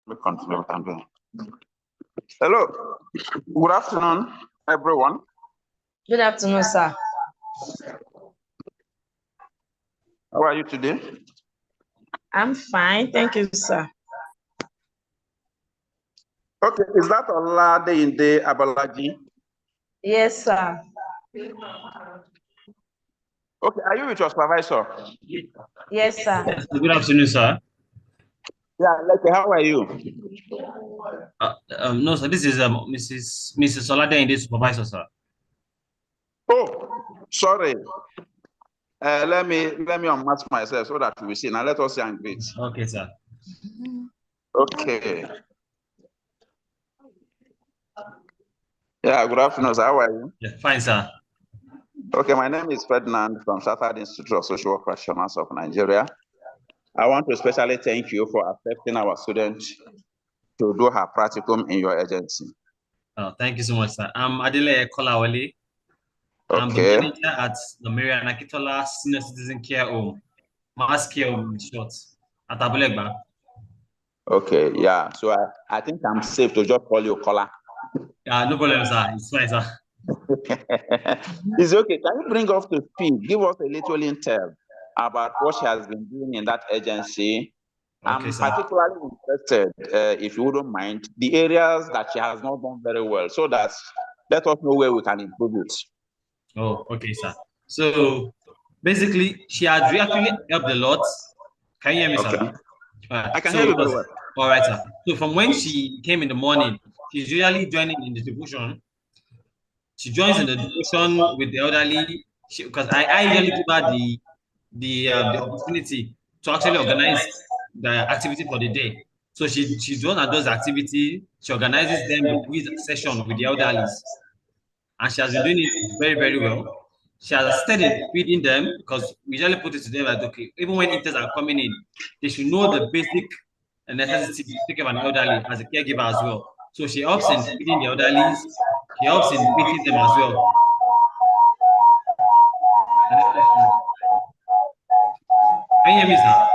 We continue with campaign. Hello. Good afternoon, everyone. Good afternoon, sir. How are you today? I'm fine, thank you, sir. Okay, is that Oladeyinde Abalaji? Yes, sir. Okay, are you with your supervisor? Yes, sir. Good afternoon, sir. Yeah, how are you? No, sir. This is Mrs. Oladeyinde, supervisor, sir. Oh, sorry. Let me unmask myself so that we see. Now let us see and greet. Okay, sir. Okay. Yeah, good afternoon, sir. How are you? Yeah, fine, sir. Okay, my name is Ferdinand from Southern Institute of Social Work Professionals of Nigeria. I want to especially thank you for accepting our student to do her practicum in your agency. Thank you so much, sir. I'm Adele Kolawole. I'm the Okay. manager at the Marian Akitola Senior Citizen Care Home, Mass Care Home in short, at Abulegba. Okay, yeah. So I think I'm safe to just call you Kola. No problem, sir. It's fine, sir. It's okay. Can you bring us to speed? Give us a little intel about what she has been doing in that agency. Okay, I'm sir. particularly interested, if you wouldn't mind, the areas that she has not done very well, so that let us know where we can improve it. Oh, okay, sir. So basically, she has actually helped a lot. Can you hear me, Okay. sir? I can hear you very well. All right, sir. So from when she came in the morning, she's usually joining in the devotion. She joins in the devotion with the elderly because I usually give her the opportunity to actually organize the activity for the day. So she joins and does the activity. She organizes them the quiz session with the elderlies, and she has been doing it very, very well. She has started feeding them because we usually put it to them that okay, even when interns are coming in, they should know the basic necessity to take care of an elderly as a caregiver as well. So she helps in feeding the elderlies. She helps in meeting them as well. Can you hear me, sir?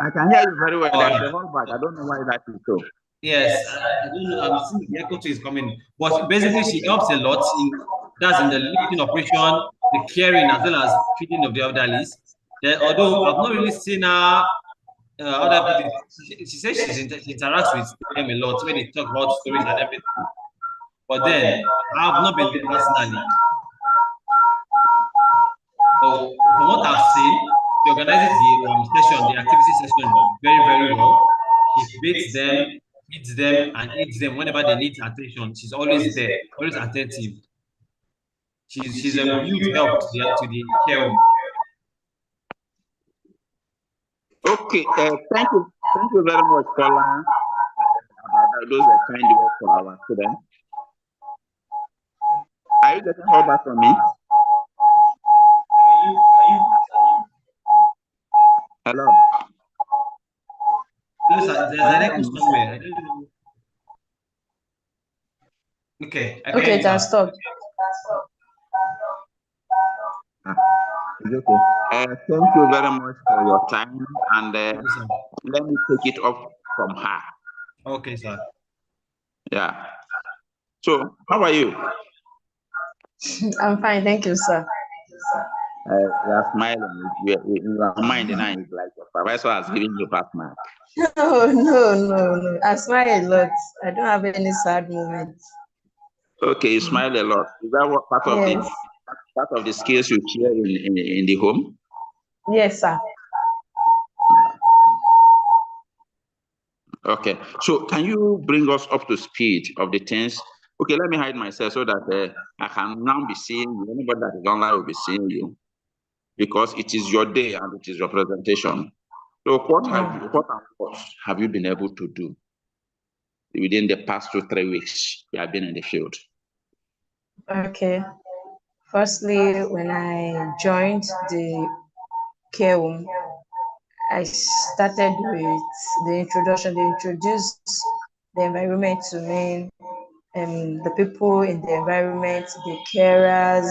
I can hear you very well. Oh, There's yeah. a whole back. I don't know why that is so. Yes, I don't know. I'm seeing the echo too is coming, but basically she helps a lot in the lifting operation, the caring as well as feeding of the elderlies. Then, although I've not really seen her, how do I put it? She says she interacts with them a lot when they talk about stories and everything. But then I've not been there personally. So from what I've seen, she organizes the session, the activity session very, very well. She feeds them, feeds them, and eats them whenever they need attention. She's always there, always attentive. She's a huge help to the care home. Okay, thank you very much, Kola, about those that kind work for our students. Are you getting all back from me? Hello. Hello, sir. There's an echo somewhere. I don't know. Okay. Okay, can stop. It's okay. Thank you very much for your time, and let me take it up from her. Okay, sir. Yeah. So, how are you? I'm fine, thank you, sir. You are smiling. Your mind now is like your supervisor has given you pass mark. No. I smile a lot. I don't have any sad moments. Okay, you smile a lot. Is that what part of the skills you share in the home? Yes, sir. Okay, so can you bring us up to speed of the things? Okay, let me hide myself so that I can now be seeing you. Anybody that is online will be seeing you, because it is your day and it is your presentation. So what have you been able to do within the past 2-3 weeks you have been in the field? Okay. Firstly, when I joined the care home, I started with the introduction. They introduced the environment to me, the people in the environment, the carers,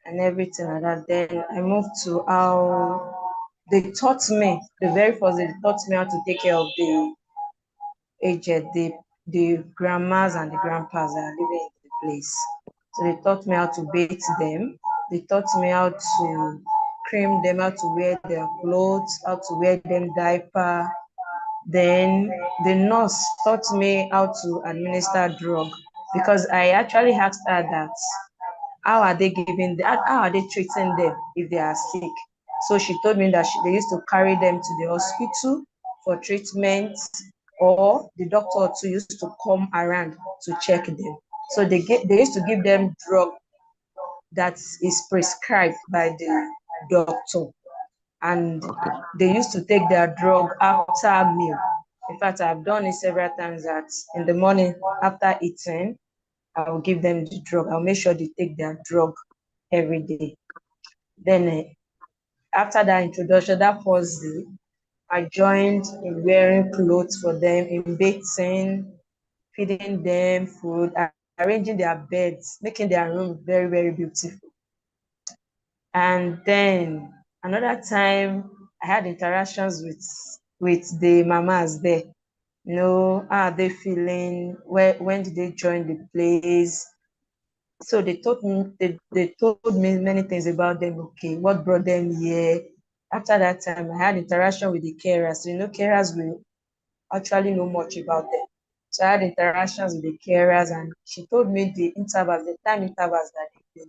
and everything like that. Then I moved to how they taught me, the very first day, they taught me how to take care of the aged, the grandmas and the grandpas that are living in the place. So they taught me how to bathe them. They taught me how to cream them, how to wear their clothes, how to wear them diaper. Then the nurse taught me how to administer drug, because I actually asked her that how are they giving, how are they treating them if they are sick. So she told me that they used to carry them to the hospital for treatment, or the doctor or two used to come around to check them. So they used to give them drug that is prescribed by the doctor, and Okay. they used to take their drug after meal. In fact, I've done it several times that in the morning after eating, I'll give them the drug. I'll make sure they take their drug every day. Then after that introduction, that first day, I joined in wearing clothes for them, in bathing, feeding them food, arranging their beds, making their room very, very beautiful. And then another time, I had interactions with the mamas there. You know, how are they feeling? When did they join the place? So they told me many things about them. Okay, what brought them here? After that time, I had interaction with the carers. You know, carers will actually know much about them. So I had interactions with the carers, and she told me the intervals, the time intervals that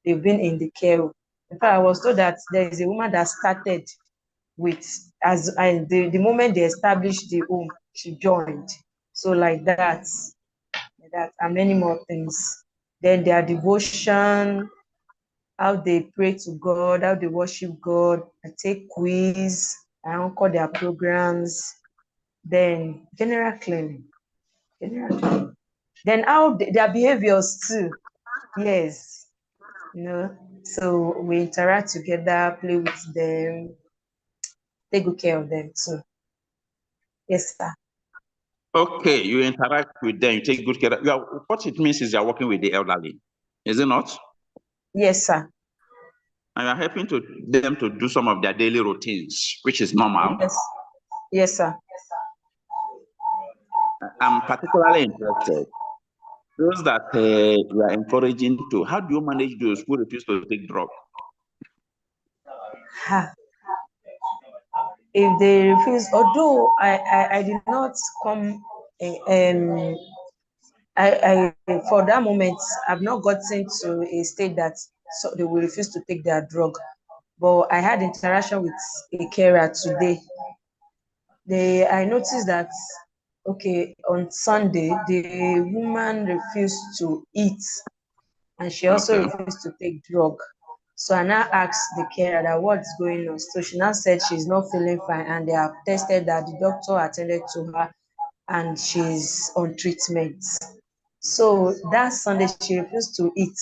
they've been in the care home. In fact, I was told that there is a woman that started with, the moment they established the home, she joined. So like that, and many more things. Then their devotion, how they pray to God, how they worship God. I take quiz, I anchor their programs. Then general cleaning, general cleaning. Then their behaviors too. Yes, you know. So we interact together, play with them, take good care of them too. Yes, sir. Okay, you interact with them, you take good care. What it means is you're working with the elderly, is it not? Yes, sir. And you're helping them to do some of their daily routines, which is normal. Yes. Yes, sir. I'm particularly interested. Those that you are encouraging to, how do you manage those who refuse to take drugs? Ha. If they refuse, although I did not come, um, for that moment, I've not gotten to a state that so they will refuse to take their drug. But I had interaction with a carer today. I noticed that, okay, on Sunday, the woman refused to eat, and she also Okay. refused to take drug. So I now asked the carer that what's going on. So she now said she's not feeling fine, and they have tested that the doctor attended to her and she's on treatment. So that Sunday she refused to eat.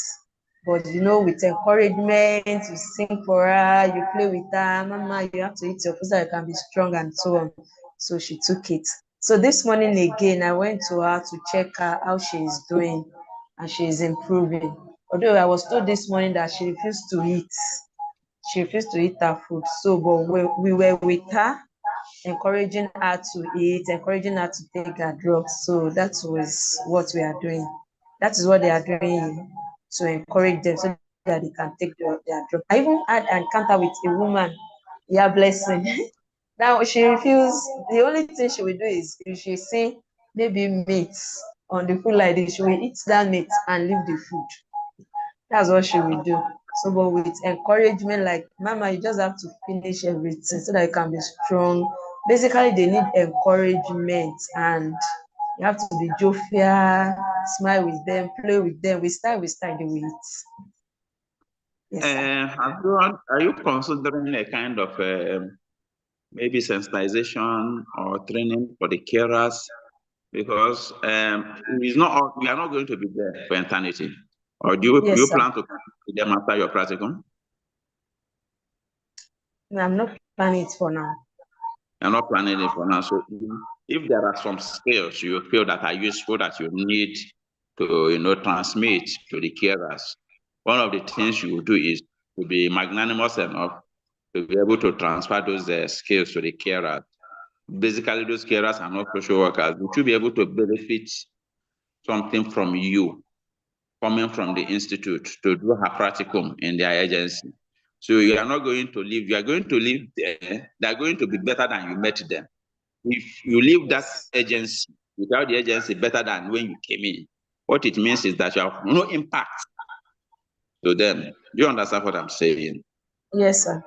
But you know, with encouragement, you sing for her, you play with her, Mama, you have to eat your food so you can be strong and so on. So she took it. So this morning again, I went to her to check her how she is doing, and she is improving. Although I was told this morning that she refused to eat. She refused to eat her food. So, but we were with her, encouraging her to eat, encouraging her to take her drugs. So that was what we are doing. That is what they are doing to encourage them so that they can take their drug. I even had an encounter with a woman, yeah, blessing. Now she refused. The only thing she will do is if she see maybe meat on the food like this, she will eat that meat and leave the food. That's what she will do. So, but with encouragement, like, Mama, you just have to finish everything so that you can be strong. Basically, they need encouragement, and you have to be jovial, smile with them, play with them. We start, they will eat. Yes, sir. Are you considering a kind of maybe sensitization or training for the carers? Because it's not we are not going to be there for eternity. Or do you Yes, sir. plan to come with them after your practicum? No, I'm not planning it for now. You're not planning it for now. So if there are some skills you feel that are useful that you need to transmit to the carers, one of the things you will do is to be magnanimous enough to be able to transfer those skills to the carers. Basically, those carers are not social workers. We should be able to benefit something from you coming from the institute to do her practicum in their agency. So you are not going to leave. You are going to leave there. They are going to be better than you met them. If you leave that agency without the agency better than when you came in, what it means is that you have no impact to them. Do you understand what I'm saying? Yes, sir.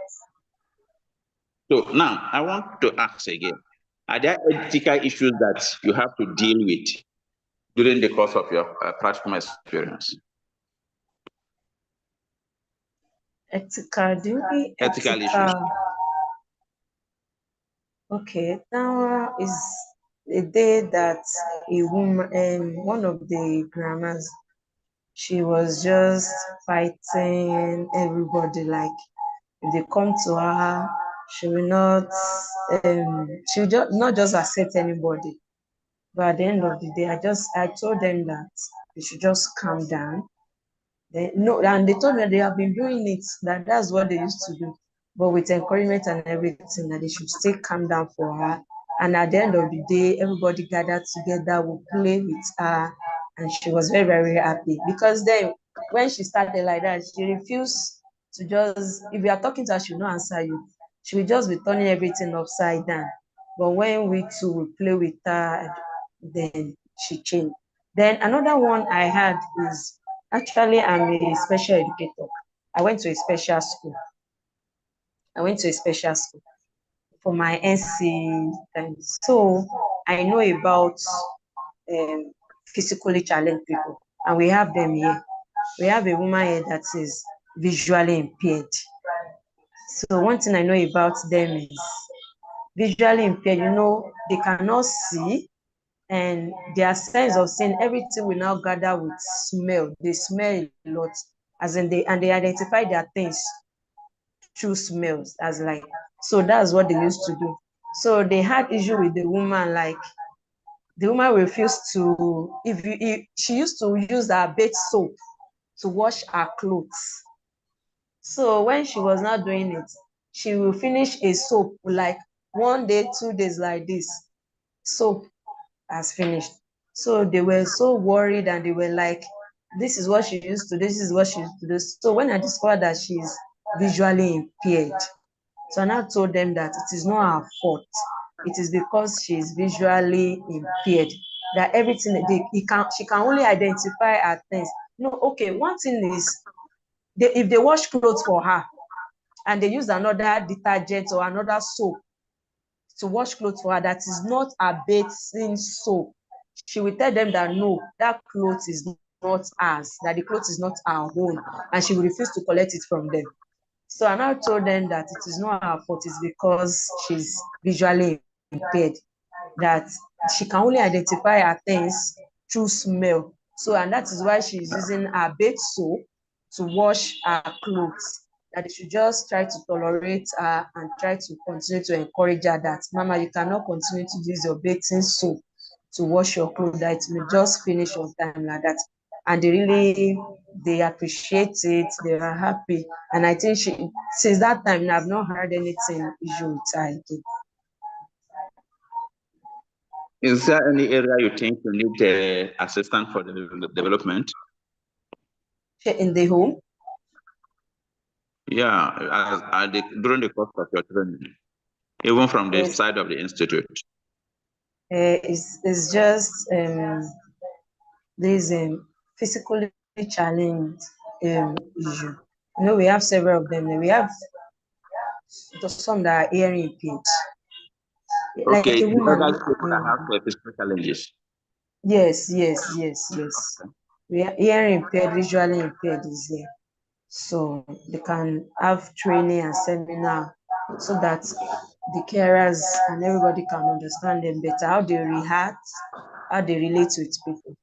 So now I want to ask again, are there ethical issues that you have to deal with during the course of your practical experience? Ethical, do you mean Ethical issues. Okay, now is the day that a woman, one of the grandmas, she was just fighting everybody. Like if they come to her, she will not, she will just not just accept anybody. But at the end of the day, I told them that they should just calm down. No, and they told me they have been doing it, that's what they used to do. But with encouragement and everything, that they should stay calm down for her. And at the end of the day, everybody gathered together, we play with her, and she was very, very happy. Because then when she started like that, she refused to just, if you are talking to her, she will not answer you. She will just be turning everything upside down. But when we two will play with her, then she changed. Then another one I had is, actually, I'm a special educator. I went to a special school. I went to a special school for my NC time. So I know about physically challenged people, and we have them here. We have a woman here that is visually impaired. So one thing I know about them is visually impaired, they cannot see, and their sense of seeing everything will now gather with smell. They smell a lot, as in they identify their things through smells, as like, so that's what they used to do. So they had issue with the woman, like the woman refused to, if she used to use her bath soap to wash her clothes. So when she was not doing it, she will finish a soap like 1 day, 2 days like this. Soap has finished. So they were so worried, and they were like, this is what she used to do, this is what she used to do. So when I discovered that she's visually impaired, so I now told them that it is not her fault. It is because she is visually impaired, that everything she can only identify her things. Okay, one thing is, if they wash clothes for her and they use another detergent or another soap to wash clothes for her that is not her bathing soap, she will tell them that no, that clothes is not hers, that the clothes is not her own, and she will refuse to collect it from them. So I now told them that it is not her fault, it's because she's visually impaired, that she can only identify her things through smell. So, and that is why she's using her bath soap to wash her clothes, that they should just try to tolerate her and try to continue to encourage her that, Mama, you cannot continue to use your bathing soap to wash your clothes, that it will just finish on time like that. And they appreciate it, they are happy. And I think since that time, I've not heard anything issue with her again. Is there any area you think you need assistance for the development? In the home? Yeah, during the course of your training, even from the side of the institute. It's just this physically challenged issue. We have several of them. We have some that are hearing impaired. Like Okay, a the woman. other people that have physical challenges. Yes. We are hearing impaired, visually impaired is here. So they can have training and seminar so that the carers and everybody can understand them better, how they react, how they relate with people.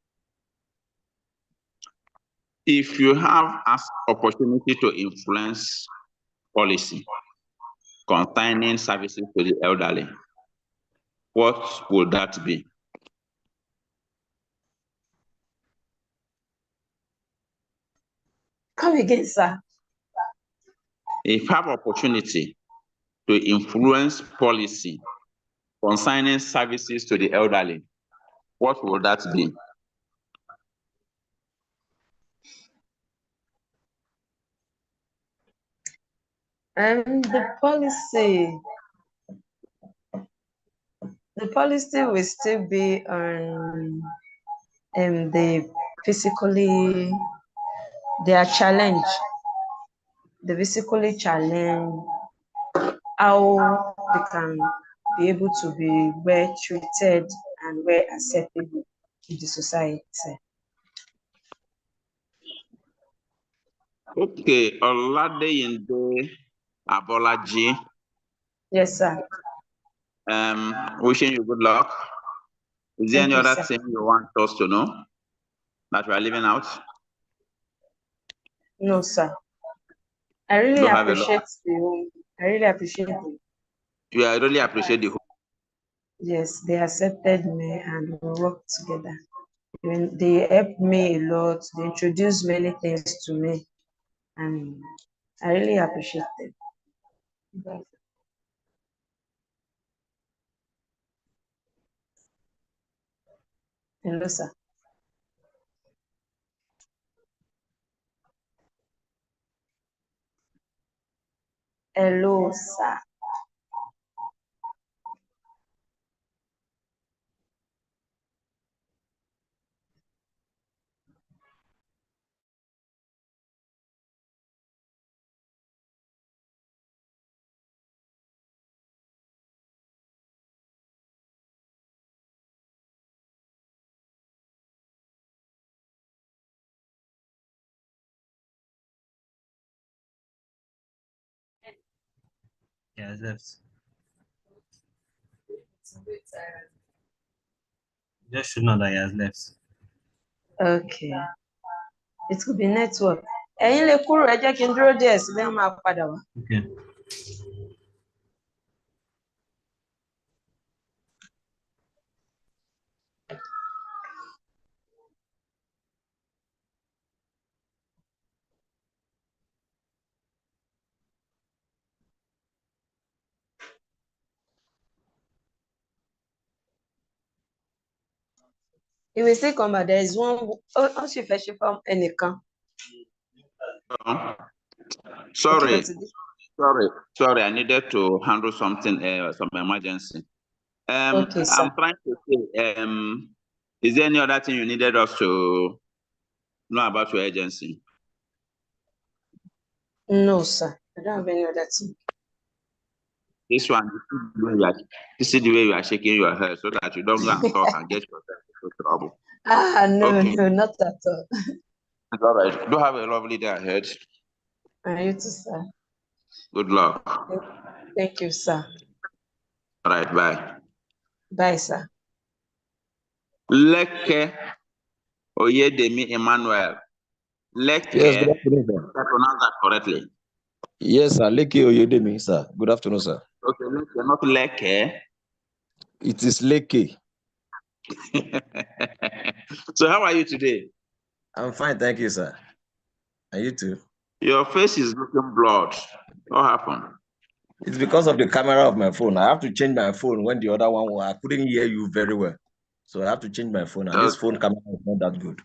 If you have an opportunity to influence policy concerning services to the elderly, what would that be? Come again, sir. If you have opportunity to influence policy concerning services to the elderly, what will that be? The policy will still be on the challenge, the physically challenged, how they can be able to be well treated and well acceptable in the society. Okay, Oladeyinde Abolaji. Yes, sir. Wishing you good luck. Is there any other thing you want us to know that we are leaving out? No, sir. I really appreciate the. I really appreciate it. Yeah, I really appreciate the. Yes, they accepted me and we worked together. They helped me a lot. They introduced many things to me, and I really appreciate them. Hello, sir. Hello, sir. He has left. Just should know that he has left. Okay. It could be network. Ẹ̀yin lè kúrò, ẹ jẹ́ kí n dúró díẹ̀ sí lẹ́yìn máa padà wá. Okay. He will still come back. There is one. Ó sì fẹ́ ṣe fún ẹnìkan. Sorry, I needed to handle something, some emergency. Okay, sir. I'm trying to say, is there any other thing you needed us to know about your agency? No, sir. I don't have any other thing. This one, this is the way you are shaking your head so that you don't go and talk and get yourself into trouble. No, okay. No, not at all. It's all right. Do have a lovely day ahead. And you too, sir. Good luck. Thank you, sir. All right, bye. Bye, sir. Leke Oyedemi Emmanuel. Leke. Yes, good afternoon, sir. I pronounce that correctly. Yes, sir. Leke Oyedemi, sir. Good afternoon, sir. Okay, Leke, not Leke. It is Leke. So how are you today? I'm fine, thank you, sir. And you too? Your face is looking blurred. What happened? It's because of the camera of my phone. I have to change my phone when the other one, I couldn't hear you very well. So I have to change my phone. And this phone camera is not that good.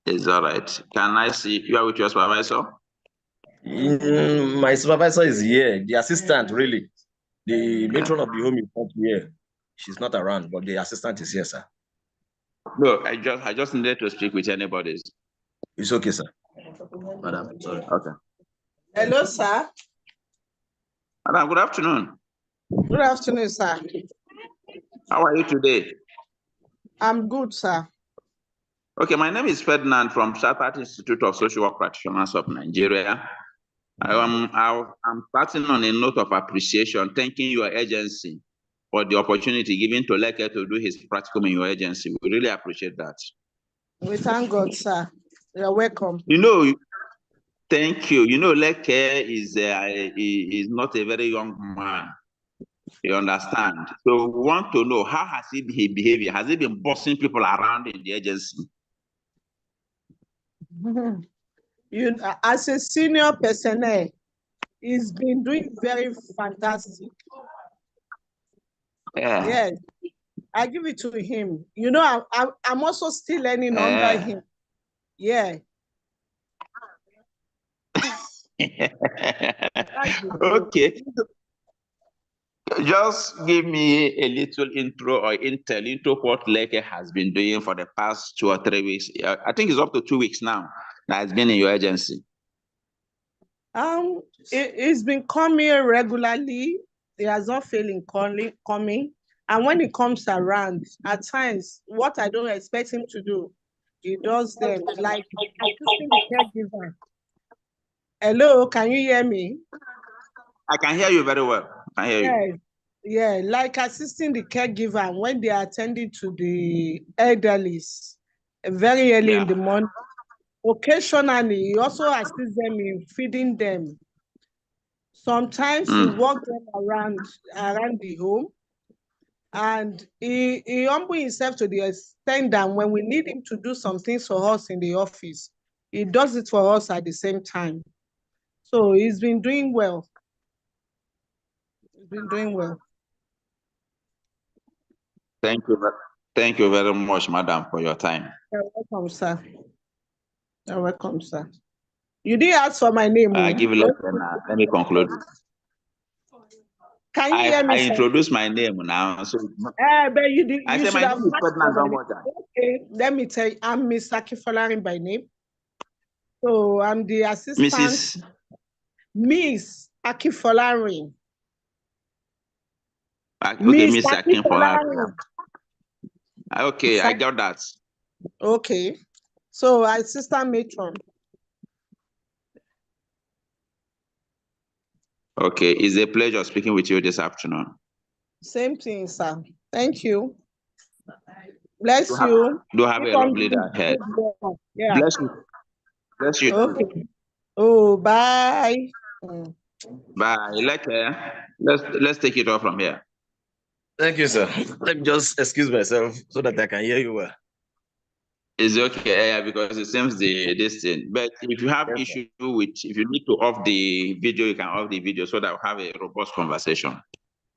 It's all right. Can I see you are with your supervisor? My supervisor is here. The assistant, really. The matron of the home is not here. She's not around, but the assistant is here, sir. No, I just needed to speak with anybody. It's okay, sir. Madam, sorry. Okay. Hello, sir. Madam, good afternoon. Good afternoon, sir. How are you today? I'm good, sir. Okay, my name is Ferdinand from Chartered Institute of Social Work Practitioners of Nigeria. I'm starting on a note of appreciation, thanking your agency for the opportunity given to Leke to do his practicum in your agency. We really appreciate that. We thank God, sir. You're welcome. You know, thank you. You know, Leke is not a very young man. You understand? So we want to know, how has he behaved? Has he been bossing people around in the agency? You, as a senior personnel, he's been doing very fantastic. Yeah. Yes, I give it to him. You know, I'm also still learning under him. Yeah. Okay. Just give me a little intro or intel into what Leke has been doing for the past 2 or 3 weeks. I think it's up to 2 weeks now that has been in your agency. It's been coming regularly. He has not failing coming. And when it comes around, at times, what I don't expect him to do, he does them, like assisting the caregiver. Hello, can you hear me? I can hear you very well. I can hear you. Yeah, like assisting the caregiver when they are attending to the elderly very early in the morning. Occasionally, he also assists them in feeding them. Sometimes he walks them around the home, and he humbles himself to the extent that when we need him to do some things for us in the office, he does it for us at the same time. So he's been doing well. He's been doing well. Thank you very much, madam, for your time. You're welcome, sir. You're welcome, sir. You didn't ask for my name. Let me conclude. Can you hear me? I introduced my name now. So but you did. I you said should my have name is Ferdinand. Okay, let me tell you, I'm Miss Akifolarin by name. So I'm the assistant. Miss Akifolarin. Okay, Miss Akifolarin. Okay, I got that. Okay. So assistant matron. Okay, it's a pleasure speaking with you this afternoon. Same thing, sir. Thank you. Bless you. Do have a lovely day ahead. Yeah. Bless you. Bless you. Okay. Oh, bye. Bye. Let's take it off from here. Thank you, sir. Let me just excuse myself so that I can hear you well. It's okay, because it seems this thing. But if you have issue with, if you need to off the video, you can off the video so that we'll have a robust conversation.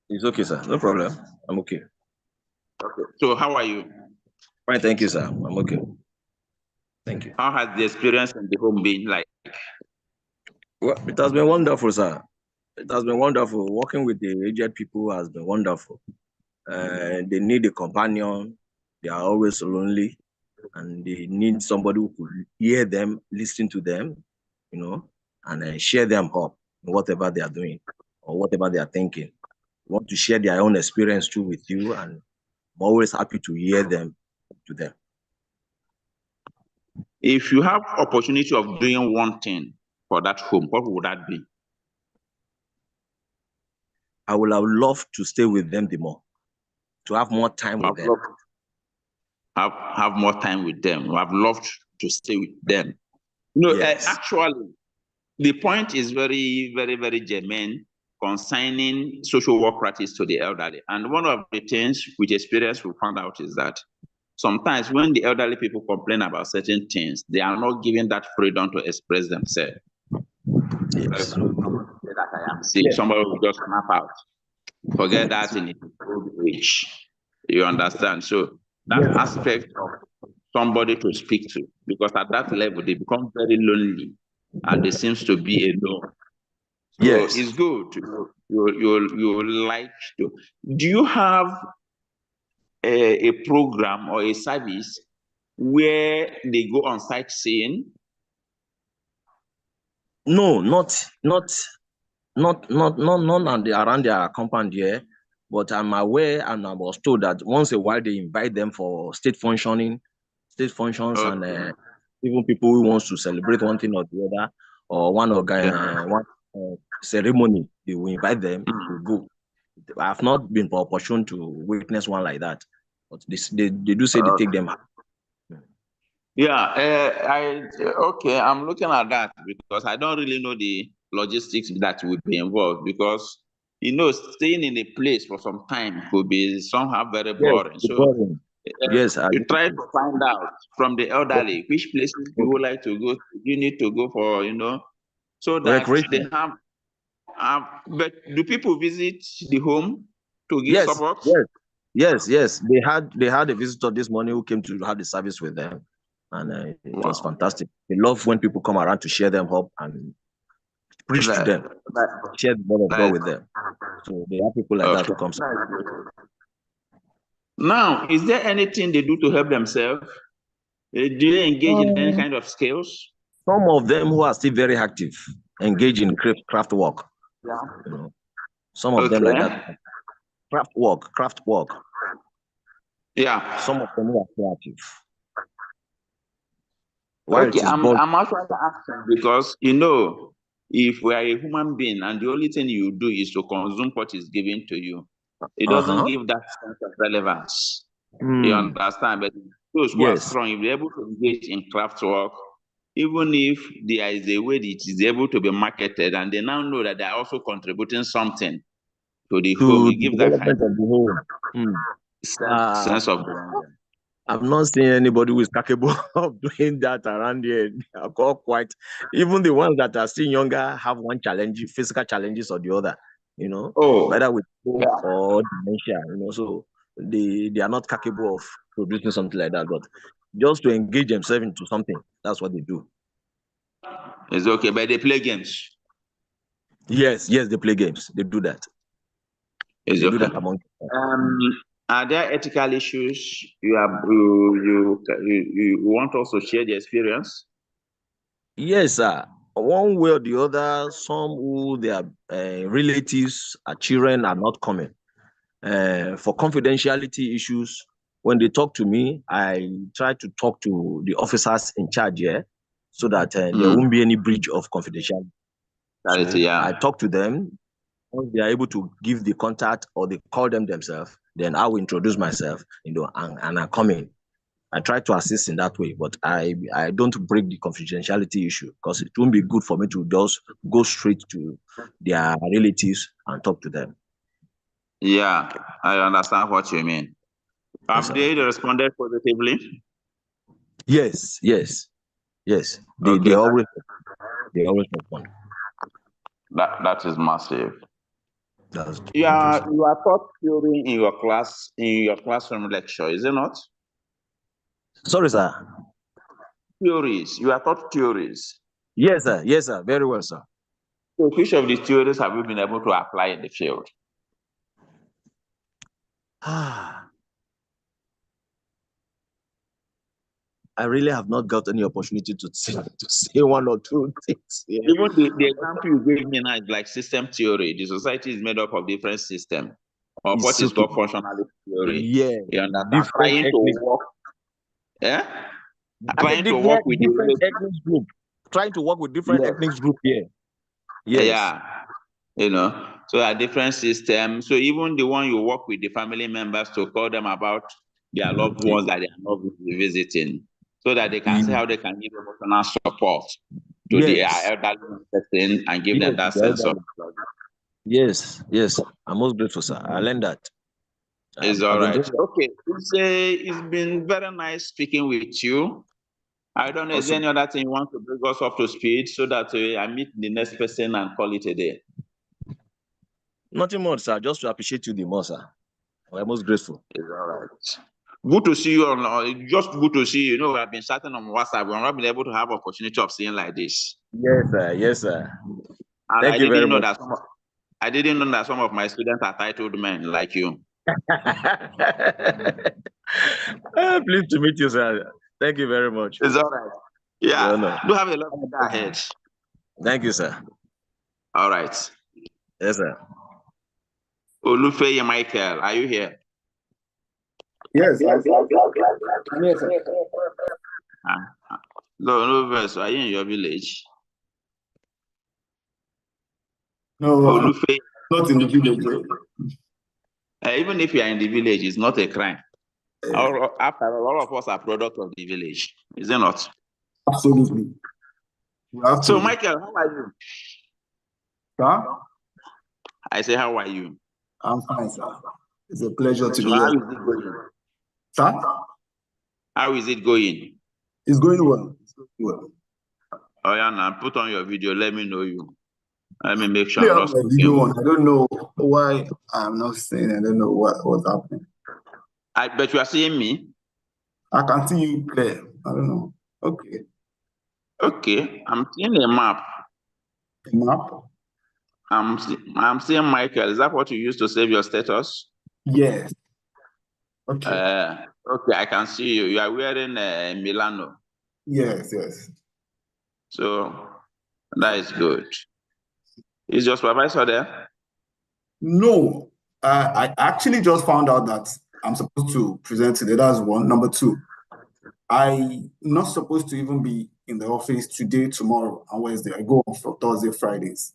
It's okay, sir. No problem. I'm okay. Okay. So how are you? Fine, thank you, sir. I'm okay. Thank you. How has the experience in the home been like? Well, it has been wonderful, sir. It has been wonderful. Working with the aged people has been wonderful. They need a companion. They are always lonely, and they need somebody who could hear them, listen to them, you know, and share them up in whatever they are doing or whatever they are thinking. They want to share their own experience too with you, and I'm always happy to hear them to them. If you have opportunity of doing one thing for that home, what would that be? I would have loved to stay with them the more, to have more time with them. Have more time with them. I've loved to stay with them. You know, yes. Actually, the point is very, very, very germane concerning social work practice to the elderly. And one of the things with experience we found out is that sometimes when the elderly people complain about certain things, they are not given that freedom to express themselves. Yes. That I am seeing, somebody will just snap out. Forget that in old age. You understand? So that aspect of somebody to speak to, because at that level they become very lonely and there seems to be alone. So it's good. You like to. Do you have a program or a service where they go on sightseeing? No, not around their compound here, but I'm aware and I was told that once a while they invite them for state functions, and even people who wants to celebrate one thing or the other, or one ceremony, they will invite them to go. I have not been opportune to witness one like that, but they do say they take them out. Yeah, okay, I'm looking at that because I don't really know the logistics that would be involved, because you know, staying in a place for some time could be somehow very boring. Yes, boring. You try to find out from the elderly which places you would like to go. You need to go for, you know, so that they have But do people visit the home to give support? Yes. They had a visitor this morning who came to have the service with them, and it was fantastic. They love when people come around to share them up and preach to them, share the word of God with them. So they have people like that who come. Now, is there anything they do to help themselves? Do they engage in any kind of skills? Some of them who are still very active engage in craft work. Yeah. You know, some of them like that. Craft work. Yeah. Some of them who are creative. Okay, I'm actually asking because, you know, if we are a human being and the only thing you do is to consume what is given to you, it doesn't give that sense of relevance. You understand? But those who are strong, if they're able to engage in craft work, even if there is a way that it is able to be marketed and they now know that they're also contributing something to the home, you give that kind of the home. sense of belonging. I'm not seeing anybody who is capable of doing that around here. Quite, even the ones that are still younger have one challenge, physical challenges or the other, you know, whether with or dementia, you know, so they are not capable of producing something like that, but just to engage themselves into something, that's what they do. It's okay, but they play games. Yes, they play games. They do that. It's okay. Do that among are there ethical issues you want us to share the experience? Yes, sir. One way or the other, some who their relatives or children are not coming. For confidentiality issues, when they talk to me, I try to talk to the officers in charge here so that there won't be any breach of confidentiality. So I talk to them. Once they are able to give the contact or they call them themselves, then I will introduce myself, you know, and I come in. I try to assist in that way, but I don't break the confidentiality issue because it won't be good for me to just go straight to their relatives and talk to them. Yeah, I understand what you mean. Have they responded positively? Yes. Okay. They always respond. That is massive. You are taught theory in your classroom lecture, is it not? Sorry, sir. Theories. You are taught theories. Yes, sir. Very well, sir. So which of the theories have you been able to apply in the field? I really have not got any opportunity to say one or two things. Yeah. Even the example you gave me now is like system theory. The society is made up of different systems, or what is called functionality theory. Yeah. Trying to work. Yeah. Trying to work with different ethnic group. Trying to work with different ethnic group here. Yes. Yeah. You know, so a different system. So even the one you work with the family members to call them about their loved ones that they are not visiting, so that they can see how they can give emotional support to the elderly person and give them that sense of. Yes. I'm most grateful, sir. I learned that. It's all right. Okay. It's been very nice speaking with you. I don't know, is there any other thing you want to bring us up to speed so that I meet the next person and call it a day? Nothing more, sir. Just to appreciate you the more, sir. I'm most grateful. It's all right. Good to see you. Just good to see you. You know, we have been chatting on WhatsApp. We've not been able to have opportunity of seeing like this. Yes, sir. And Thank you very much. I didn't know that some of my students are titled men like you. Pleased to meet you, sir. Thank you very much. It's all right. Yeah. Do have a lovely day ahead. Thank you, sir. All right. Yes, sir. Olufeye Michael, are you here? Yes. I'm here, sir. No, verse. Are you in your village? No, Olufeye. Not in the village. Even if you are in the village, it's not a crime. After all of us are product of the village, is it not? Absolutely. So, Michael, how are you? Sir? I say, how are you? I'm fine, sir. It's a pleasure to be here. How is it going? Sir? How is it going? It's going well. It's going well. Oh, yeah, now put on your video. Let me know you. Let me make sure Yeah, I'm not my video speaking. on. I don't know why I'm not saying. I don't know what's happening. I bet you are seeing me. I can see you clear. I don't know. Okay. Okay, I'm seeing a map. The map? I'm seeing Michael. Is that what you use to save your status? Yes. Okay. Okay, I can see you. You are wearing Milano. Yes, yes. So that is good. Is your supervisor there? No, I actually just found out that I'm supposed to present today. That's one. Number two, I'm not supposed to even be in the office today, tomorrow, and Wednesday. I go on for Thursday, Fridays.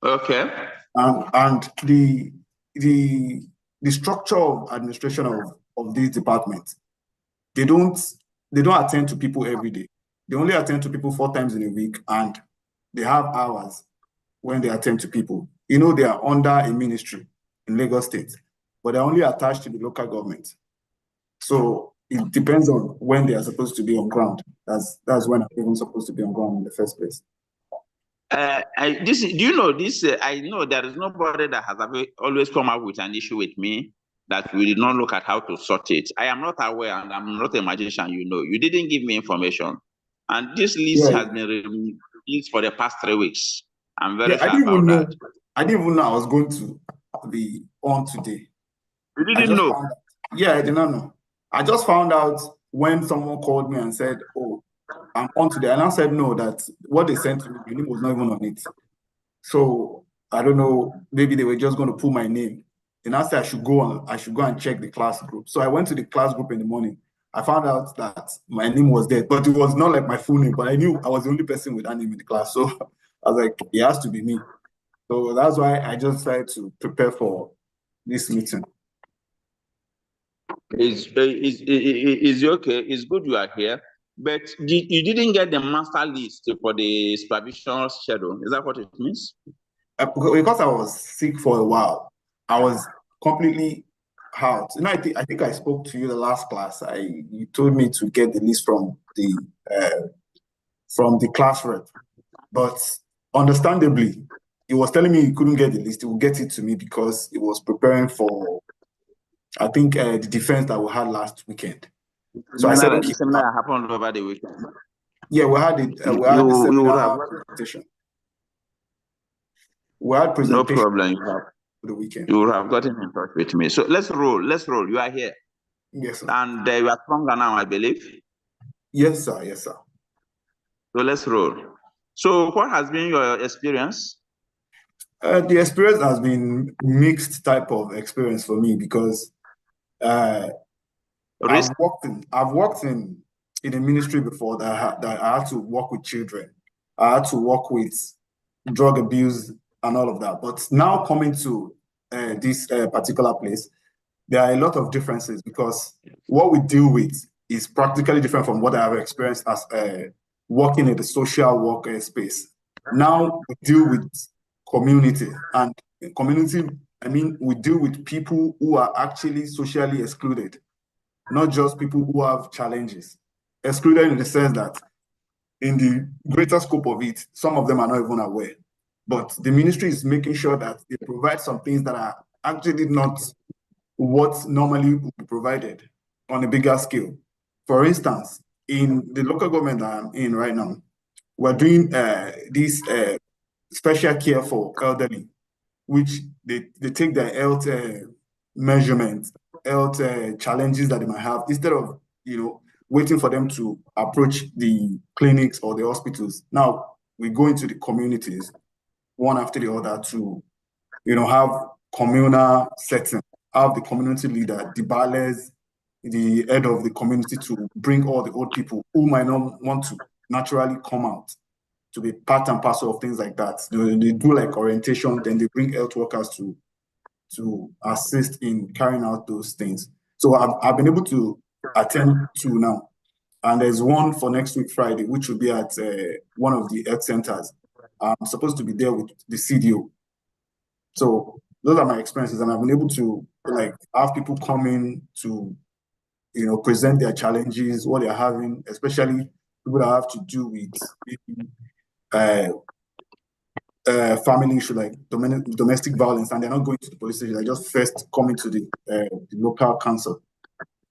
Okay. And the structure of administration of this department, they don't attend to people every day. They only attend to people 4 times in a week, and they have hours when they attend to people. You know, they are under a ministry in Lagos State, but they're only attached to the local government. So it depends on when they are supposed to be on ground. That's when I'm even supposed to be on ground in the first place. Do you know this? I know there is nobody that has always come up with an issue with me that we did not look at how to sort it. I am not aware, and I'm not a magician. You know, you didn't give me information, and this list has been released for the past 3 weeks. I'm very sure about that. I didn't even know I was going to be on today. You didn't know? Yeah, I did not know. I just found out when someone called me and said, "Oh, I'm on today," and I said no, that what they sent to me, my name was not even on it. So I don't know, maybe they were just going to pull my name. And I said I should go and check the class group. So I went to the class group in the morning. I found out that my name was there, but it was not like my full name, but I knew I was the only person with that name in the class. So I was like, it has to be me. So that's why I just tried to prepare for this meeting. It's okay. It's good you are here, but you didn't get the master list for the supervision schedule. Is that what it means? Because I was sick for a while, I was completely out. You know, I think I spoke to you the last class. You told me to get the list from the class rep, but understandably, he was telling me he couldn't get the list. He will get it to me because he was preparing for, I think, the defense that we had last weekend. So I said, okay. Seminar happened over the weekend. Yeah, we had it. We had the seminar presentation. We had presentation. No problem. For the weekend. You would have gotten in touch with me. So let's roll. You are here. Yes, sir. And you are stronger now, I believe. Yes, sir. Yes, sir. So let's roll. So what has been your experience? The experience has been mixed type of experience for me because I've worked in a ministry before that I had to work with children. I had to work with drug abuse and all of that. But now coming to this particular place, there are a lot of differences because what we deal with is practically different from what I have experienced as working in the social work space. Now we deal with community, and in community, I mean, we deal with people who are actually socially excluded, not just people who have challenges. Excluded in the sense that in the greater scope of it, some of them are not even aware. But the ministry is making sure that they provide some things that are actually not what normally would be provided on a bigger scale. For instance, in the local government that I'm in right now, we're doing this special care for elderly, which they take their health measurements, health challenges that they might have, instead of waiting for them to approach the clinics or the hospitals. Now we go into the communities one after the other to have communal setting, have the community leader, the ballers, the head of the community, to bring all the old people who might not want to naturally come out to be part and parcel of things like that. They do like orientation, then they bring health workers to assist in carrying out those things. So I've been able to attend to now. And there's one for next week, Friday, which will be at one of the health centers. I'm supposed to be there with the CDO. So those are my experiences, and I've been able to have people come in to present their challenges, what they're having, especially people that have to do with family issue like domestic violence, and they're not going to the police station. They're just first coming to the local council,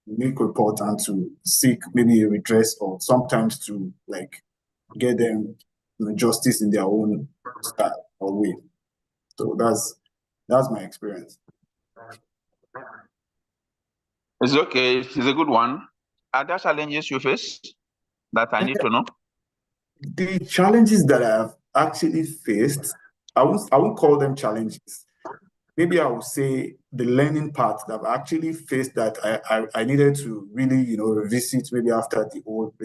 make report, and to seek maybe a redress, or sometimes to like get them justice in their own style or way. So that's my experience. It's okay. It's a good one. Are there challenges you face that I need to know? The challenges that I have actually faced, I won't call them challenges. Maybe I would say the learning part that I've actually faced that I needed to really, revisit maybe after the old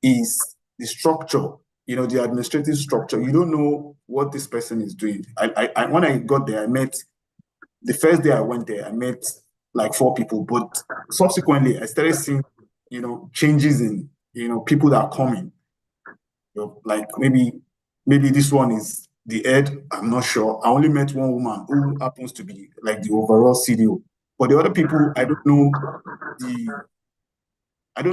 is the structure, the administrative structure. You don't know what this person is doing. I when I got there, the first day I went there, I met like 4 people, but subsequently I started seeing, changes in, people that are coming. Like maybe this one is the head, I'm not sure. I only met one woman who happens to be like the overall CDO. But the other people, I don't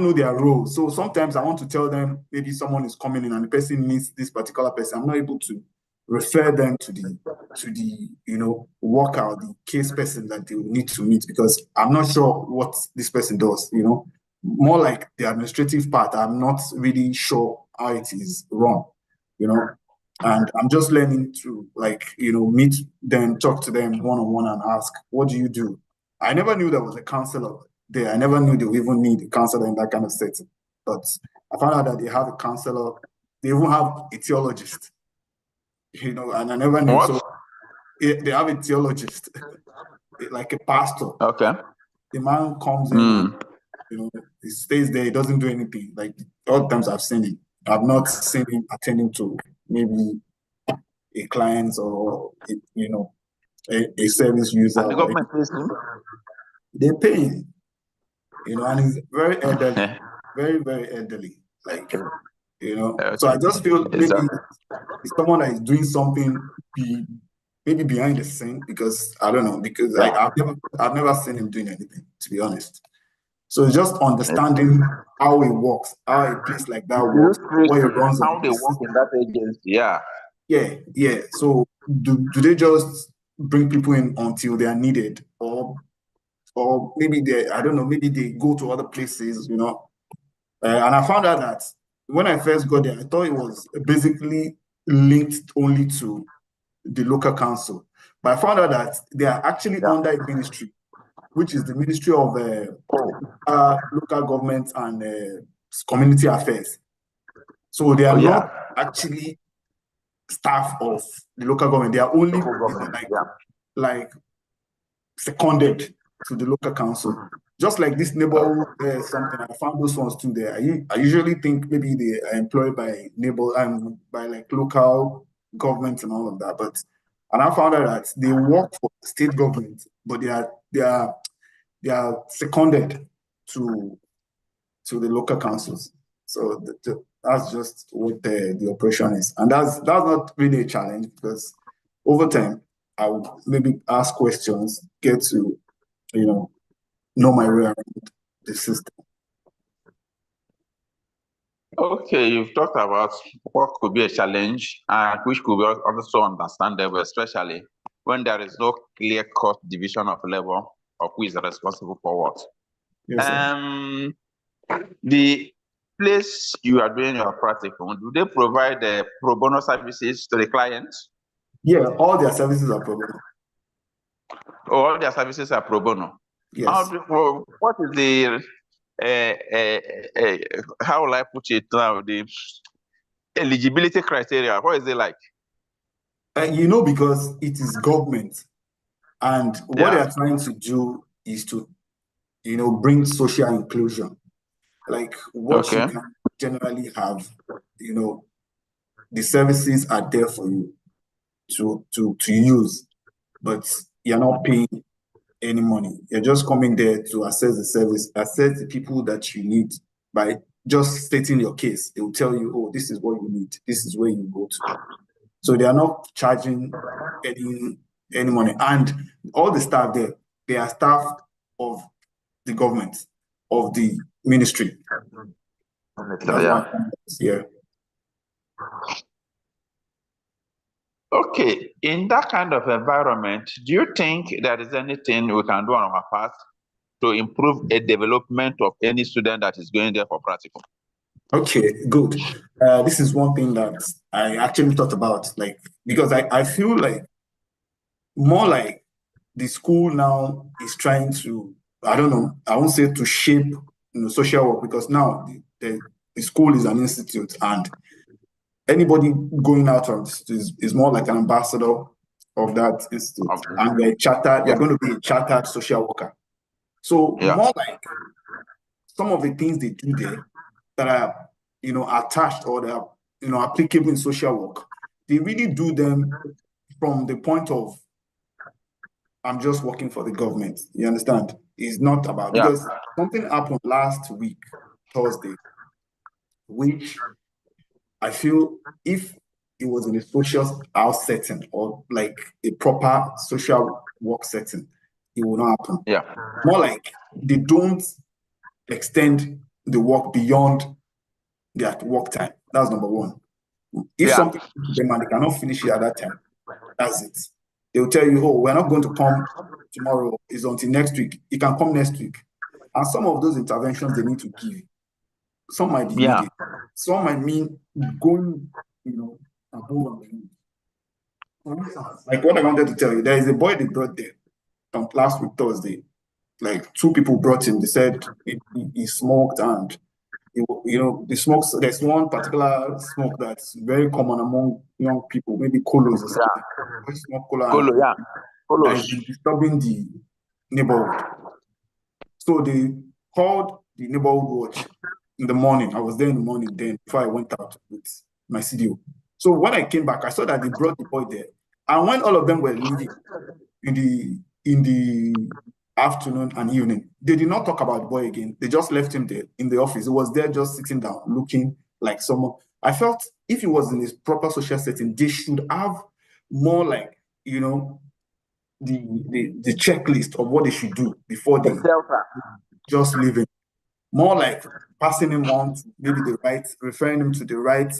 know their role. So sometimes I want to tell them maybe someone is coming in and the person needs this particular person. I'm not able to refer them to the worker, the case person that they will need to meet, because I'm not sure what this person does, more like the administrative part. I'm not really sure how it is run, and I'm just learning to meet them, talk to them one-on-one and ask, what do you do? I never knew there was a counselor there. I never knew they would even need a counselor in that kind of setting. But I found out that they have a counselor. They even have a theologist, and I never knew. What? So they have a theologist, like a pastor. Okay. The man comes in, and, he stays there. He doesn't do anything. Like all the times I've seen him, I've not seen him attending to maybe a client or a service user. And the government pays him? They pay him, and he's very elderly, very, very elderly. Like, Okay. So I just feel maybe Exactly. it's someone that is doing something maybe behind the scene, because I don't know, because I've never seen him doing anything, to be honest. So it's just understanding how it works, how a place like that works, what it runs on. How they work in that agency, yeah. Yeah. So do they just bring people in until they are needed, or maybe maybe they go to other places, and I found out that when I first got there, I thought it was basically linked only to the local council, but I found out that they are actually under a ministry, which is the Ministry of Local Government and Community Affairs. So they are not actually staff of the local government. They are only like seconded to the local council. Just like this neighborhood something, I found those ones too there. I usually think maybe they are employed by by like local government and all of that, and I found out that they work for state government, but they are seconded to the local councils. So that's just what the operation is, and that's not really a challenge, because over time I would maybe ask questions, get to know my way around the system. Okay, you've talked about what could be a challenge, which could be also understandable, especially when there is no clear-cut division of labor of who is responsible for what. Yes, sir. The place you are doing your practicum, do they provide pro bono services to the clients? Yeah, all their services are pro bono. All their services are pro bono. Yes. What is the how will I put it now? The eligibility criteria. What is it like? Because it is government, and what they are trying to do is to, bring social inclusion. Like what you can generally have, the services are there for you to use, but you're not paying any money. You're just coming there to assess the service, assess the people that you need by just stating your case. They will tell you, oh, this is what you need. This is where you go to. So they are not charging any money. And all the staff there, they are staff of the government, of the ministry. Yeah. Okay, in that kind of environment, do you think there is anything we can do on our part to improve a development of any student that is going there for practicum? Okay, good. This is one thing that I actually thought about, like, because I feel like more like the school now is trying to, I don't know, I won't say to shape, social work, because now the school is an institute, and anybody going out of this is more like an ambassador of that institute, and you're going to be a chartered social worker. So more like some of the things they do there that are, attached, or that are, applicable in social work, they really do them from the point of, I'm just working for the government. You understand? It's not about, because something happened last week, Thursday, which I feel if it was in a social house setting, or like a proper social work setting, it will not happen. Yeah. More like they don't extend the work beyond their work time. That's number one. If something them and they cannot finish it at that time, that's it. They'll tell you, oh, we're not going to come tomorrow, it's until next week. You can come next week. And some of those interventions they need to give, some might be needed. Some might mean going, above and beyond. Like what I wanted to tell you, there is a boy they brought there from last week, Thursday. Like 2 people brought him. They said he smoked, and the smokes. There's one particular smoke that's very common among young people, maybe colos or something. Smoke cola, that has been disturbing the neighborhood. So they called the neighborhood watch in the morning. I was there in the morning then before I went out with my CDO. So when I came back, I saw that they brought the boy there. And when all of them were leaving in the afternoon and evening, they did not talk about the boy again. They just left him there in the office. He was there just sitting down, looking like someone. I felt if he was in his proper social setting, they should have more like, the checklist of what they should do before they just leave him. More like passing him on to maybe the right, referring him to the right,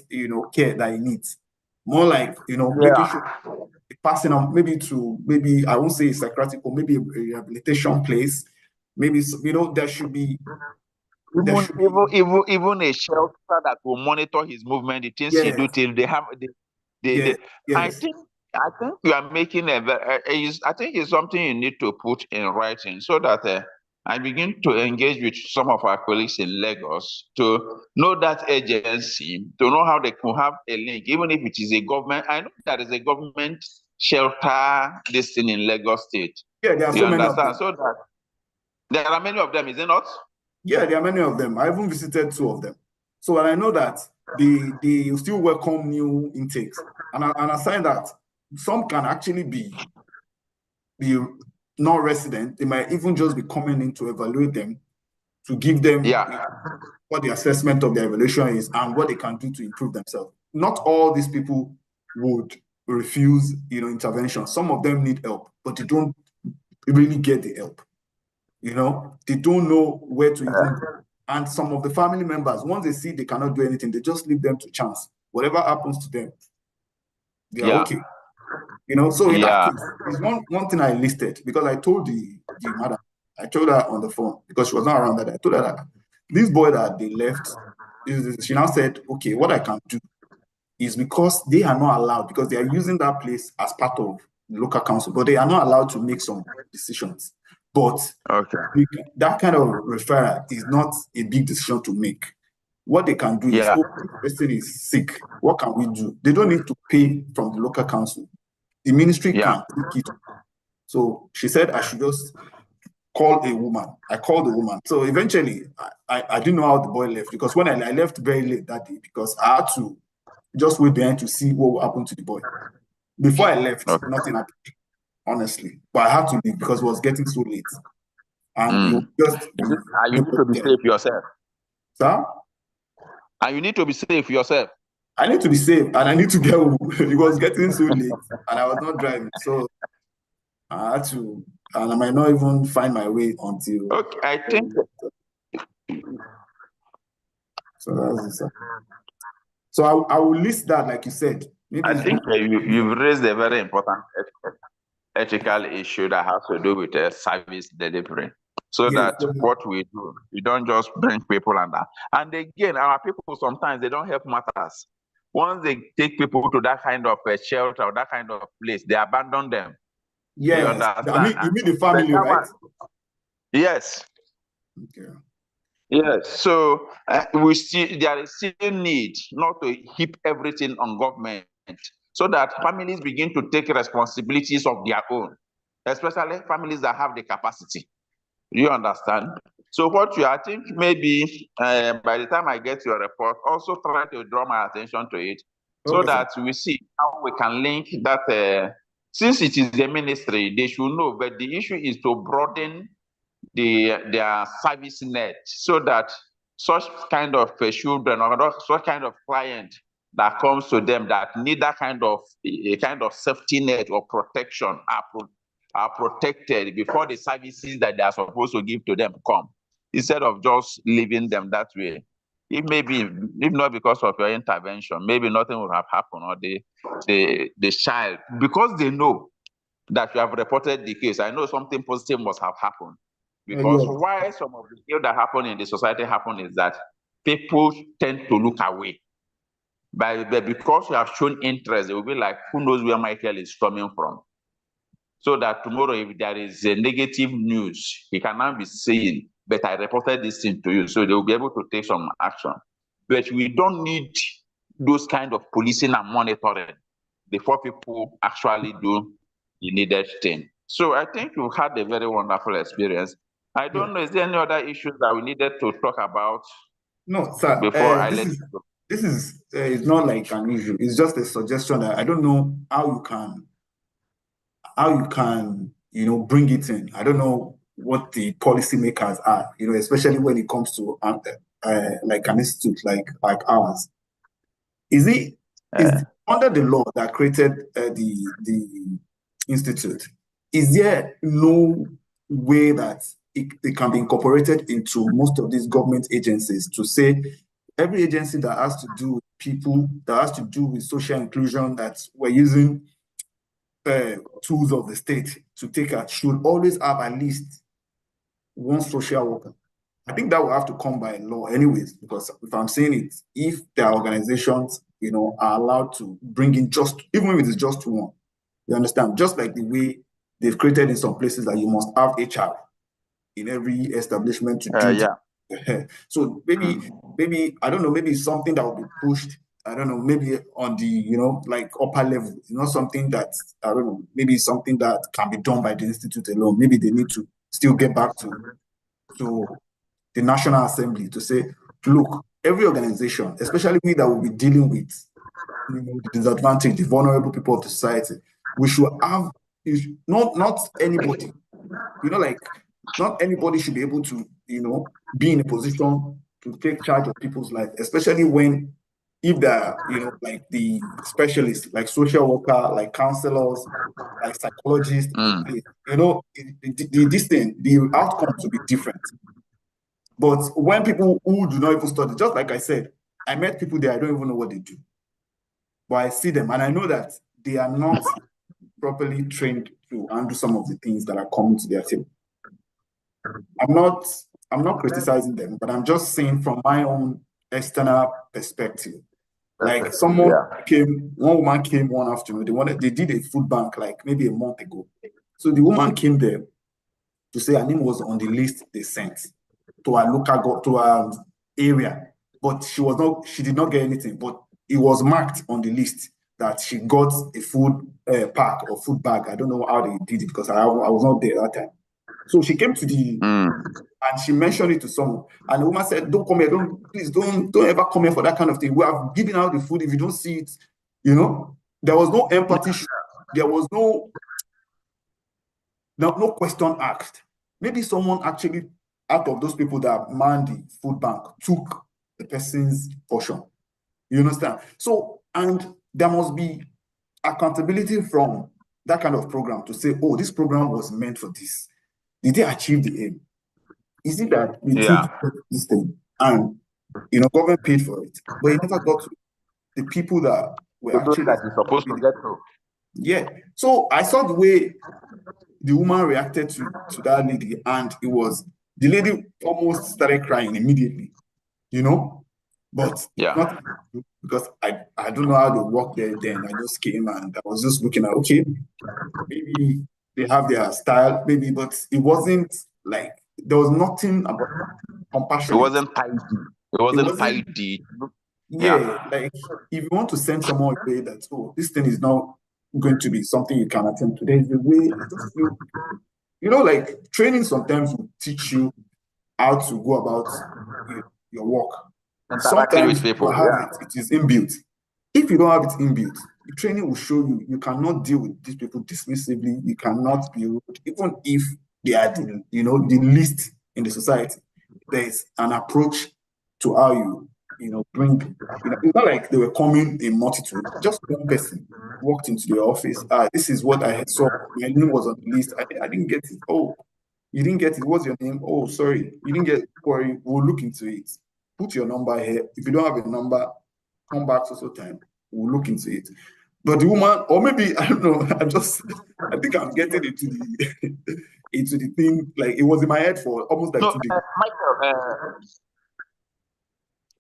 care that he needs. More like, making sure passing on maybe I won't say a psychiatric, or maybe a rehabilitation place. Maybe, there should be even a shelter that will monitor his movement, the things he do till they have yes. I think you are making I think it's something you need to put in writing, so that I begin to engage with some of our colleagues in Lagos to know that agency, to know how they can have a link, even if it is a government. I know there is a government shelter this thing in Lagos State. Yeah, there are so many of them. So that there are many of them, is it not? Yeah, there are many of them. I even visited 2 of them. So, and I know that they still welcome new intakes. And aside that, some can actually be non-resident. They might even just be coming in to evaluate them, to give them what the assessment of their evaluation is and what they can do to improve themselves. Not all these people would refuse, intervention. Some of them need help, but they don't really get the help. They don't know where to even go. And some of the family members, once they see they cannot do anything, they just leave them to chance. Whatever happens to them, they are okay. So in that case, there's one thing I listed, because I told the madam, I told her on the phone, because she was not around that day. I told her that this boy that they left, she now said, okay, what I can do is, because they are not allowed, because they are using that place as part of the local council, but they are not allowed to make some decisions. But that kind of referral is not a big decision to make. What they can do is, if the person is sick, what can we do? They don't need to pay from the local council. The ministry can take it. So she said I should just call a woman. I called the woman. So eventually, I didn't know how the boy left, because when I left very late that day, because I had to just wait behind to see what will happen to the boy. Before I left, nothing happened, honestly. But I had to leave because it was getting so late. And you need to be safe yourself. Sir? And you need to be safe yourself. I need to be safe, and I need to get home. It was getting so late, and I was not driving. So I had to, and I might not even find my way until. Okay, I think. So that's it, sir. So I will list that, like you said, Maybe I it's think you've raised a very important ethical issue that has to do with service delivery. So yes, that what we do, we don't just bring people under. And again, our people sometimes they don't help matters. Once they take people to that kind of shelter or that kind of place, they abandon them. You yes. understand? I mean, you mean the family, right? Yes. Okay. Yes. So there is still need not to heap everything on government, so that families begin to take responsibilities of their own, especially families that have the capacity. You understand? So I think maybe by the time I get your report, also try to draw my attention to it, so Okay, that we see how we can link that. Since it is a ministry, they should know. But the issue is to broaden their service net, so that such kind of children or such kind of client that comes to them that need that kind of a kind of safety net or protection are protected before the services that they are supposed to give to them come, instead of just leaving them that way. If not because of your intervention, maybe nothing would have happened, or the child, because they know that you have reported the case. I know something positive must have happened. Because yes. why some of the things that happen in the society happen is that people tend to look away. But because you have shown interest, they will be like, who knows where Michael is coming from? So that tomorrow, if there is a negative news, he can now be saying, but I reported this thing to you. So they will be able to take some action. But we don't need those kind of policing and monitoring before people actually do the needed thing. So I think you've had a very wonderful experience. I don't know, is there any other issues that we needed to talk about No, sir. before I let you go? This is it's not like an issue. It's just a suggestion that I don't know how you can bring it in. I don't know what the policymakers are, especially when it comes to like an institute like ours. Is under the law that created the institute? Is there no way that it can be incorporated into most of these government agencies, to say every agency that has to do with people, that has to do with social inclusion, that we're using tools of the state to take out, should always have at least one social worker? I think that will have to come by law anyways, because if I'm saying it, if their organizations, are allowed to bring in even if it is just one, you understand? Just like the way they've created in some places that you must have HR in every establishment to do. Yeah. So maybe I don't know, maybe it's something that will be pushed. I don't know, maybe on the like upper level, something that I don't know, maybe something that can be done by the institute alone. Maybe they need to still get back to the National Assembly to say, look, every organization, especially we that will be dealing with the disadvantaged, the vulnerable people of the society, we should have not anybody, like not anybody should be able to, be in a position to take charge of people's life, especially if they're, like the specialists, like social worker, like counselors, like psychologists, the outcomes will be different. But when people who do not even study, just like I said, I met people there, I don't even know what they do. But I see them and I know that they are not properly trained to handle some of the things that are coming to their table. I'm not criticizing them, but I'm just saying from my own external perspective. Like one woman came one afternoon, they did a food bank like maybe a month ago. So the woman came there to say her name was on the list they sent to our area, but she did not get anything, but it was marked on the list that she got a food pack or food bag. I don't know how they did it because I was not there that time. So she came to and she mentioned it to someone, and the woman said, "Don't come here, please don't ever come here for that kind of thing. We have given out the food. If you don't see it, there was no empathy. There was no question asked. Maybe someone actually, out of those people that manned the food bank, took the person's portion. You understand? So, and there must be accountability from that kind of program to say, oh, this program was meant for this. Did they achieve the aim? Is it that we took this thing and government paid for it, but it never got to the people that were The those actually that is supposed to get through. yeah. So I saw the way the woman reacted to that lady, and it was the lady almost started crying immediately, you know. But Yeah. not because I don't know how they work there then. I just came and I was just looking at, okay, maybe they have their style, maybe, but it wasn't like there was nothing about It compassion. wasn't tidy. It wasn't tidy. Yeah, like if you want to send someone away that, oh, this thing is not going to be something you can attend to, there's a way. I just feel, like training sometimes will teach you how to go about your work. Interacting Sometimes with you people. have Yeah. it is inbuilt. If you don't have it inbuilt, the training will show you cannot deal with these people dismissively. You cannot be rude, even if they are the least in the society. There is an approach to how you bring. It's not like they were coming in multitude. Just one person walked into the office. This is what I saw. My name was on the list. I didn't get it. Oh, you didn't get it. What's your name? Oh, sorry, you didn't get it. Worry, we'll look into it. Put your number here. If you don't have a number, come back so time. We'll look into it. But the woman, or maybe I don't know. I think I'm getting into the into the thing. Like it was in my head for almost like 2 days. Michael,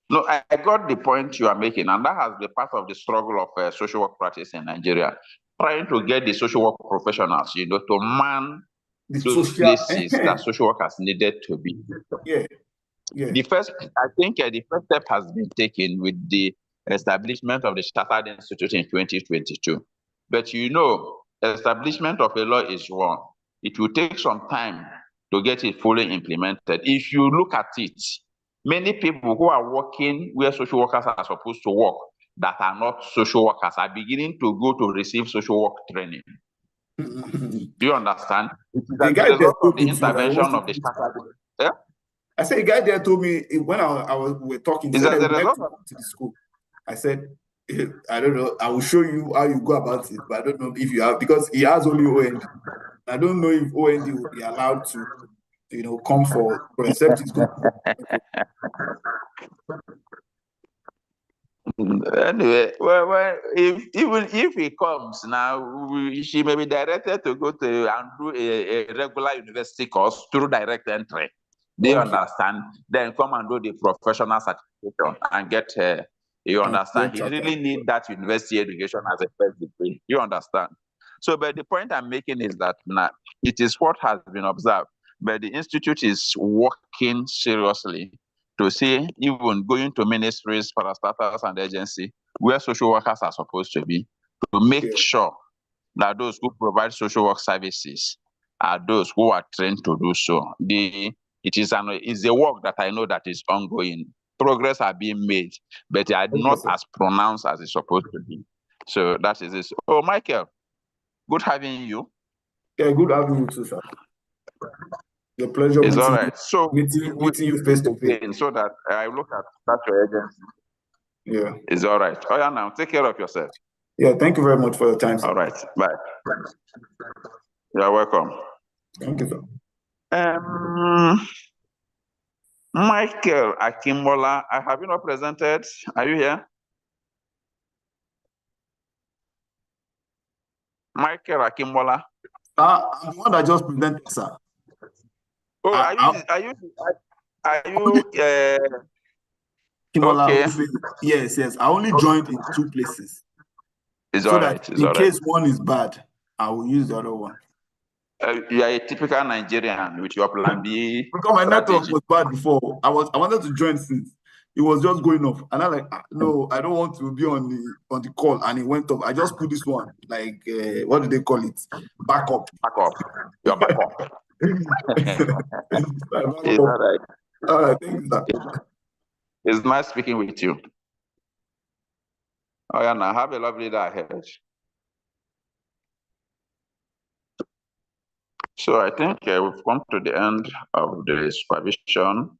no, I got the point you are making, and that has been part of the struggle of social work practice in Nigeria, trying to get the social work professionals, to man those places that social workers needed to be. Yeah. The first step has been taken with the establishment of the Chartered Institute in 2022. But establishment of a law is one. It will take some time to get it fully implemented. If you look at it, many people who are working where social workers are supposed to work that are not social workers are beginning to go to receive social work training. Do you understand? It is as a result of the intervention of the Chartered. Yeah? I said a guy there told me when we were talking, he said, I would like to go to the school. I said, I don't know. I will show you how you go about it, but I don't know if you have, because he has only OND. I don't know if OND will be allowed to, come for except he's going to. Anyway, well, even if he comes now, she may be directed to go to and do a regular university course through direct entry. Do you understand? Then come and do the professional certification and get you understand? He really need that university education as a first degree. You understand? So, but the point I'm making is that now it is what has been observed, but the institute is working seriously to see, even going to ministries, parastatals, and agency where social workers are supposed to be, to make sure that those who provide social work services are those who are trained to do so. It is a work that I know that is ongoing. Progress are being made, but they are not as pronounced as it's supposed to be. So that is it. Oh, Michael, good having you. Yeah, good having you too, sir. The pleasure is all right. So meeting you face to face. So that I look at that your agency. Yeah. It's all right. Oh yeah, now take care of yourself. Yeah, thank you very much for your time, sir. All right. Bye. You're welcome. Thank you, sir. Michael Akimbola, I have you not presented. Are you here? Michael Akimbola. I'm the one that just presented, sir. Oh, are you Kimola, okay? Yes. I only joined in 2 places. It's so all right. That in case one is bad, I will use the other one. You are a typical Nigerian with your plan B. Because my network was bad before. I wanted to join since it was just going off, and I'm like, no, I don't want to be on the call, and it went off. I just put this one, like what do they call it? Backup. Your backup. It's all right. All right, thank you, sir. It's nice speaking with you. Oh yeah, now have a lovely day ahead. So I think we've come to the end of the supervision.